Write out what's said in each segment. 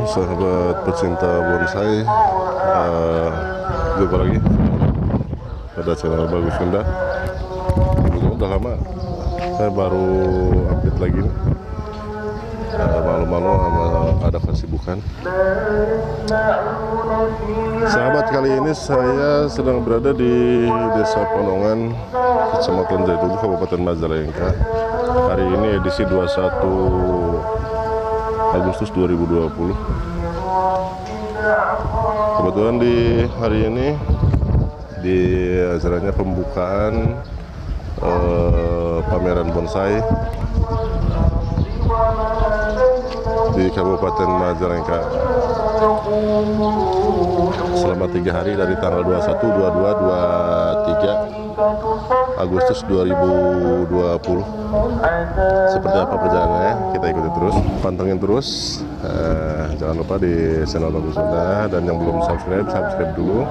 sahabat pecinta bonsai, jumpa lagi pada channel Bagus Sunda. Udah lama saya baru update lagi nih. Malu-malu sama ada kesibukan. Sahabat, kali ini saya sedang berada di Desa Ponongan, Kecamatan Jatiluhur, Kabupaten Majalengka. Hari ini edisi 21 Agustus 2020. Kebetulan di hari ini di acaranya pembukaan pameran bonsai di Kabupaten Majalengka selama 3 hari dari tanggal 21, 22, 23 Agustus 2020. Seperti apa perjalanannya, kita ikuti terus, pantengin terus. Jangan lupa di channel Bagus Sunda, dan yang belum subscribe dulu.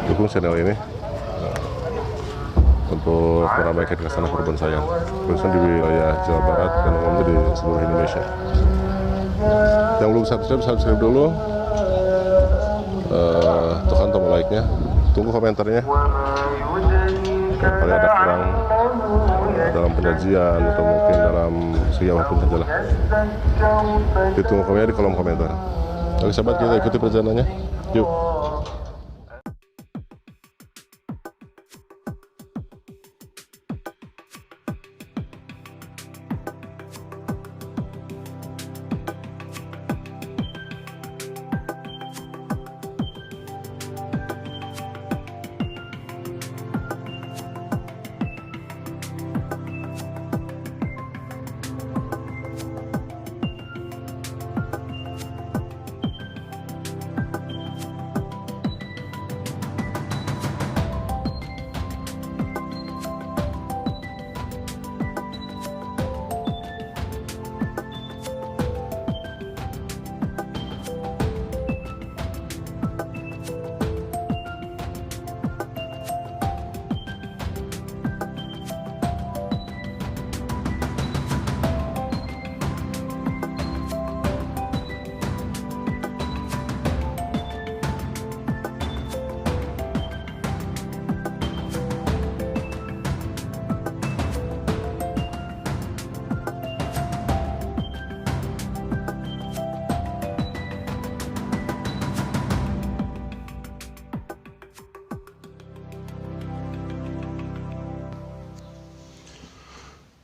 Dukung channel ini untuk meramaikan kesana perbonsaian, khususnya di wilayah Jawa Barat dan umumnya di seluruh Indonesia. Yang belum subscribe dulu, tekan tombol like-nya, tunggu komentarnya. Kalau ada kurang dalam penyajian atau mungkin dalam segi apapun sajalah, ditunggu komennya di kolom komentar. Oke sahabat, kita ikuti perjalanannya, yuk.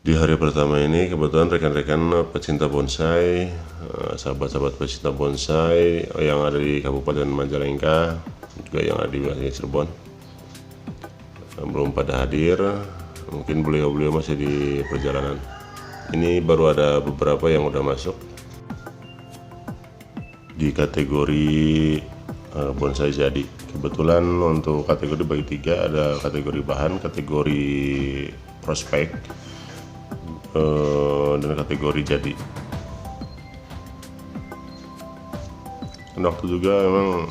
Di hari pertama ini kebetulan rekan-rekan pecinta bonsai, sahabat-sahabat pecinta bonsai yang ada di Kabupaten Majalengka, juga yang ada di wilayah Cirebon, belum pada hadir. Mungkin beliau-beliau masih di perjalanan. Ini baru ada beberapa yang udah masuk di kategori bonsai jadi. Kebetulan untuk kategori bagi 3, ada kategori bahan, kategori prospek, dan kategori jadi. Dan waktu juga memang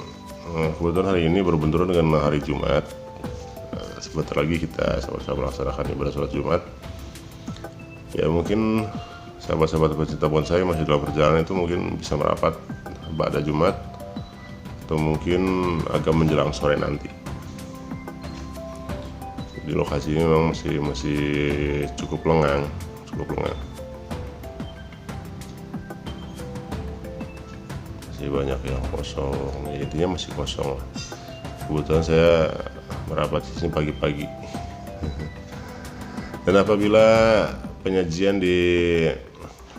kebetulan hari ini berbenturan dengan hari Jumat. Sebentar lagi kita sama-sama melaksanakan ibadah sholat Jumat. Ya mungkin sahabat-sahabat pecinta bonsai masih dalam perjalanan itu mungkin bisa merapat pada Jumat, atau mungkin agak menjelang sore nanti. Di lokasi ini memang masih cukup lengang. Masih banyak yang kosong, ya, intinya masih kosong lah. Kebetulan saya merapat di sini pagi-pagi. Dan apabila penyajian di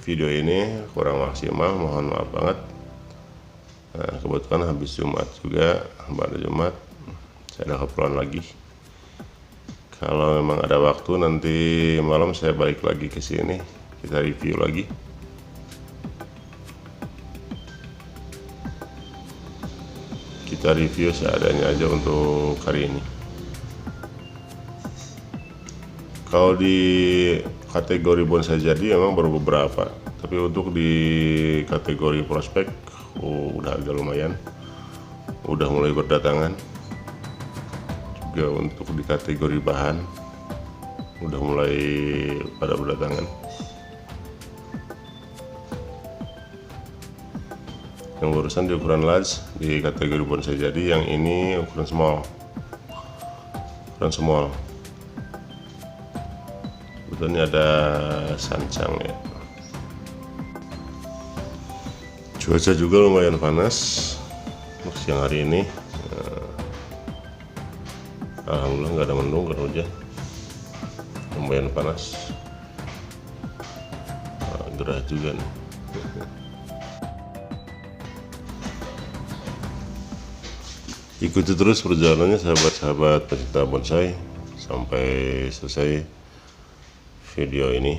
video ini kurang maksimal, mohon maaf banget. Nah, kebetulan habis Jumat juga, pada Jumat saya ada keperluan lagi. Kalau memang ada waktu nanti malam saya balik lagi ke sini, kita review lagi. Kita review seadanya aja untuk hari ini. Kalau di kategori bonsai jadi memang baru beberapa, tapi untuk di kategori prospek udah agak lumayan, udah mulai berdatangan. Juga untuk di kategori bahan udah mulai pada berdatangan. Yang barusan di ukuran large di kategori bonsai jadi, yang ini ukuran small. Betul, ini ada sancang ya. Cuaca juga lumayan panas untuk siang hari ini. Alhamdulillah nggak ada mendung, nggak ada hujan. Lumayan panas. Gerah juga nih. Ikuti terus perjalanannya sahabat-sahabat pecinta bonsai sampai selesai video ini.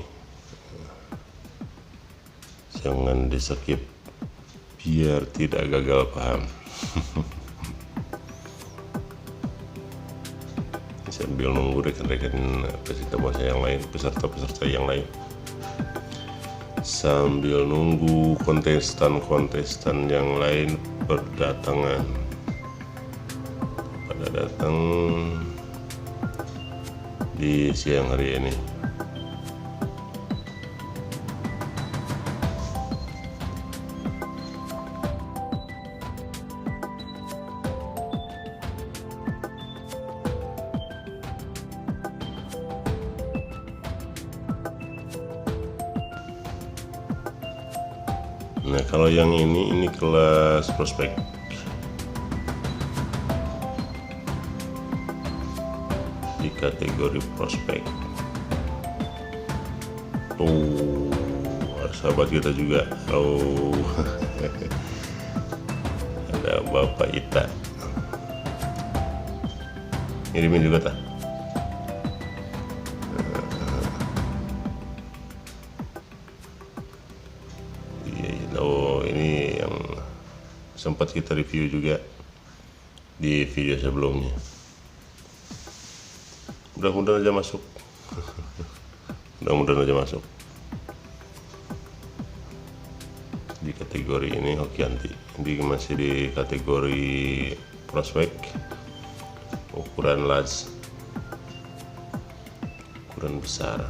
Jangan di skip biar tidak gagal paham. Sambil nunggu rekan-rekan pecinta bonsai yang lain, peserta-peserta yang lain, sambil nunggu kontestan-kontestan yang lain berdatangan. Pada datang di siang hari ini. Nah, kalau yang ini kelas prospek. Di kategori prospek. Sahabat kita juga. Ada Bapak Ita. Ngirimin juga tak? Ini yang sempat kita review juga di video sebelumnya. Mudah-mudahan aja masuk. Mudah-mudahan aja masuk di kategori ini. Hokianti ini masih di kategori prospek, ukuran large, ukuran besar.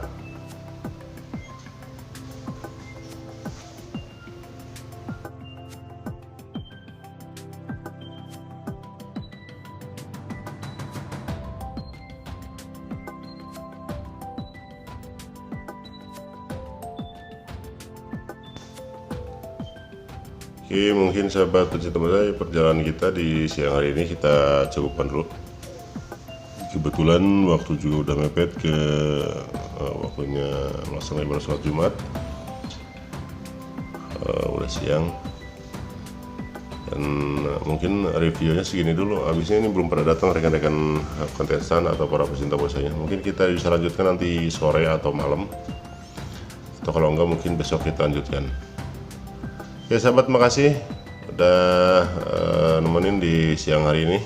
Oke, mungkin sahabat pecinta bonsai, perjalanan kita di siang hari ini kita cukupkan dulu. Kebetulan waktu juga udah mepet ke waktunya melaksanakan ibadah sholat Jumat. Udah siang, dan mungkin reviewnya segini dulu. Abisnya ini belum pada datang rekan-rekan kontestan atau para pecinta bonsainya. Mungkin kita bisa lanjutkan nanti sore atau malam, atau kalau enggak mungkin besok kita lanjutkan. Ya sahabat, makasih udah nemenin di siang hari ini.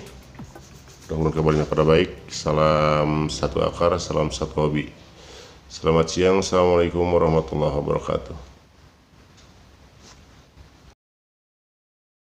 Mudah-mudahan kabarnya pada baik. Salam satu akar, salam satu hobi. Selamat siang, assalamualaikum warahmatullahi wabarakatuh.